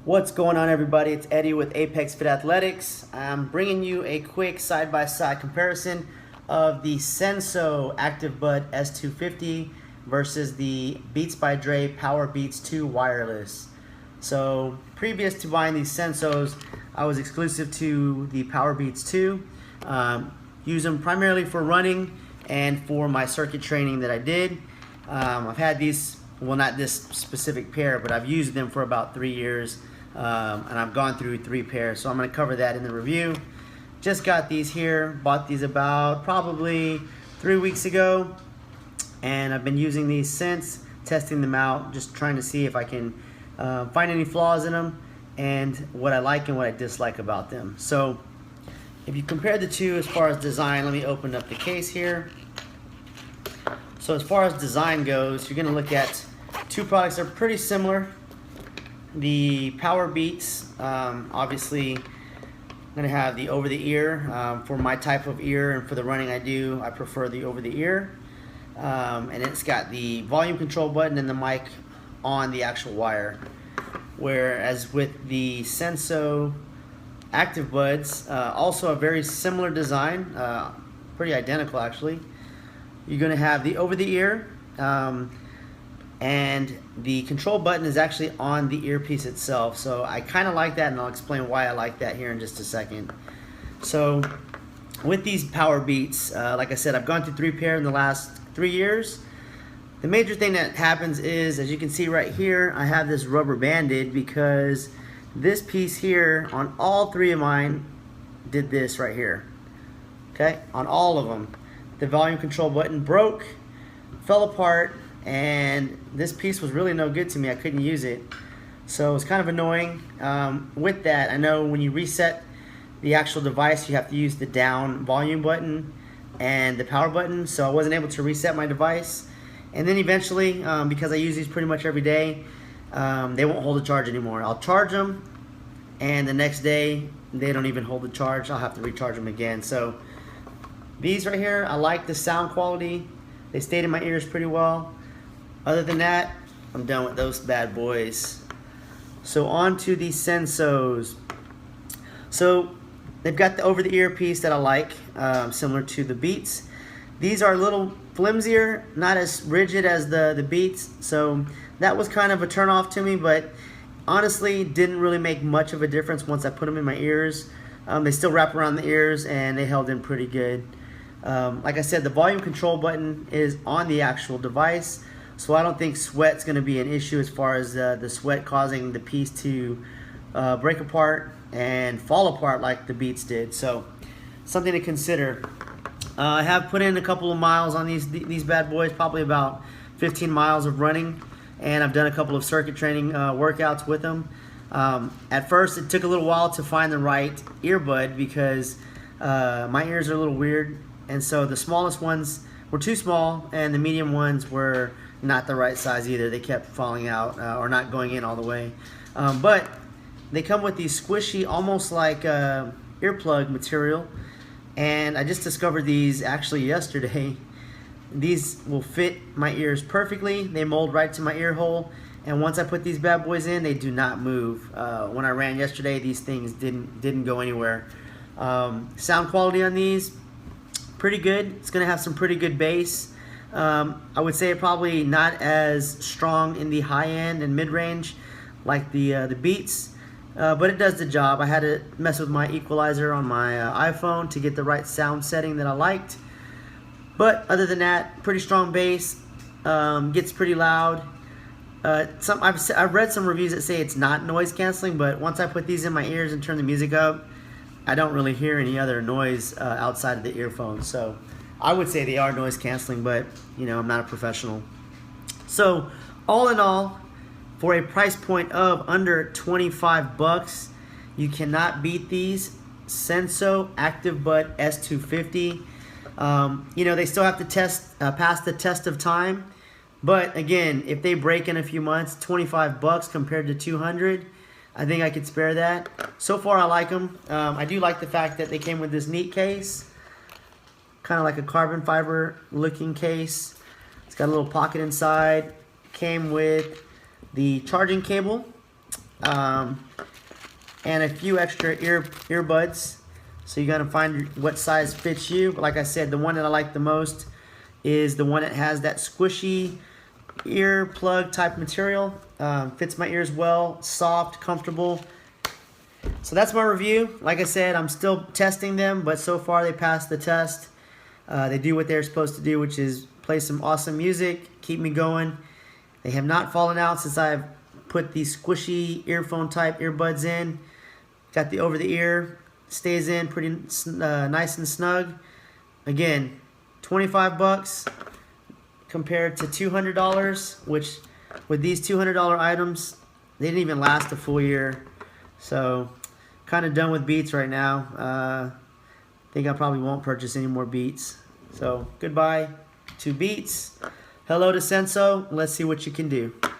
What's going on, everybody? It's Eddie with Apex Fit Athletics. I'm bringing you a quick side-by-side comparison of the Senso Active Bud S250 versus the Beats by Dre Power Beats 2 wireless. So previous to buying these Sensos, I was exclusive to the Power Beats 2. Use them primarily for running and for my circuit training that I did. I've had these, well, not this specific pair, but I've used them for about 3 years. And I've gone through 3 pairs, so I'm going to cover that in the review. Just got these here, bought these about probably 3 weeks ago, and I've been using these since, testing them out, just trying to see if I can find any flaws in them and what I like and what I dislike about them. So if you compare the two as far as design, let me open up the case here. So as far as design goes, you're going to look at two products that are pretty similar. The Power Beats, obviously I'm going to have the over-the-ear. For my type of ear and for the running I do, I prefer the over-the-ear. And it's got the volume control button and the mic on the actual wire. Whereas with the Senso Active Buds, also a very similar design, pretty identical actually. You're going to have the over-the-ear. And the control button is actually on the earpiece itself. So I kind of like that, and I'll explain why I like that here in just a second. So with these Power Beats, like I said, I've gone through 3 pair in the last 3 years. The major thing that happens is, as you can see right here, I have this rubber banded because this piece here on all 3 of mine did this right here. Okay, on all of them. The volume control button broke, fell apart, and this piece was really no good to me. I couldn't use it, so it's kind of annoying. With that, I know when you reset the actual device, you have to use the down volume button and the power button, so I wasn't able to reset my device. And then eventually, because I use these pretty much every day, they won't hold a charge anymore. I'll charge them, and the next day they don't even hold the charge. I'll have to recharge them again. So these right here, I like the sound quality. They stayed in my ears pretty well. Other than that, I'm done with those bad boys. So on to the Sensos. So they've got the over-the-ear piece that I like, similar to the Beats. These are a little flimsier, not as rigid as the Beats, so that was kind of a turn-off to me, but honestly didn't really make much of a difference once I put them in my ears. They still wrap around the ears, and they held in pretty good. Like I said, the volume control button is on the actual device, so I don't think sweat's going to be an issue as far as the sweat causing the piece to break apart and fall apart like the Beats did. So something to consider. I have put in a couple of miles on these bad boys, probably about 15 miles of running, and I've done a couple of circuit training workouts with them. At first, it took a little while to find the right earbud because my ears are a little weird, and so the smallest ones were too small, and the medium ones were not the right size either. They kept falling out or not going in all the way. But they come with these squishy, almost like earplug material, and I just discovered these actually yesterday. These will fit my ears perfectly. They mold right to my ear hole, and once I put these bad boys in, they do not move. When I ran yesterday, these things didn't go anywhere. Sound quality on these, pretty good. It's gonna have some pretty good bass. I would say probably not as strong in the high end and mid range like the Beats, but it does the job. I had to mess with my equalizer on my iPhone to get the right sound setting that I liked. But other than that, pretty strong bass. Gets pretty loud. I've read some reviews that say it's not noise canceling, but once I put these in my ears and turn the music up, I don't really hear any other noise outside of the earphones. So I would say they are noise canceling, but you know, I'm not a professional. So all in all, for a price point of under 25 bucks, you cannot beat these Senso Active Bud S250. You know, they still have to pass the test of time, but again, if they break in a few months, 25 bucks compared to 200, I think I could spare that. So far, I like them. I do like the fact that they came with this neat case, kind of like a carbon fiber looking case. It's got a little pocket inside. Came with the charging cable, and a few extra earbuds. So you're gonna find what size fits you. But like I said, the one that I like the most is the one that has that squishy ear plug type material. Fits my ears well, soft, comfortable. So that's my review. Like I said, I'm still testing them, but so far they passed the test. They do what they're supposed to do, which is play some awesome music, keep me going. They have not fallen out since I've put these squishy earphone type earbuds in. Got the over the ear, stays in pretty nice and snug. Again, 25 bucks compared to $200, which with these $200 items, they didn't even last a full year. So kind of done with Beats right now. Think I probably won't purchase any more Beats. So goodbye to Beats. Hello to Senso. Let's see what you can do.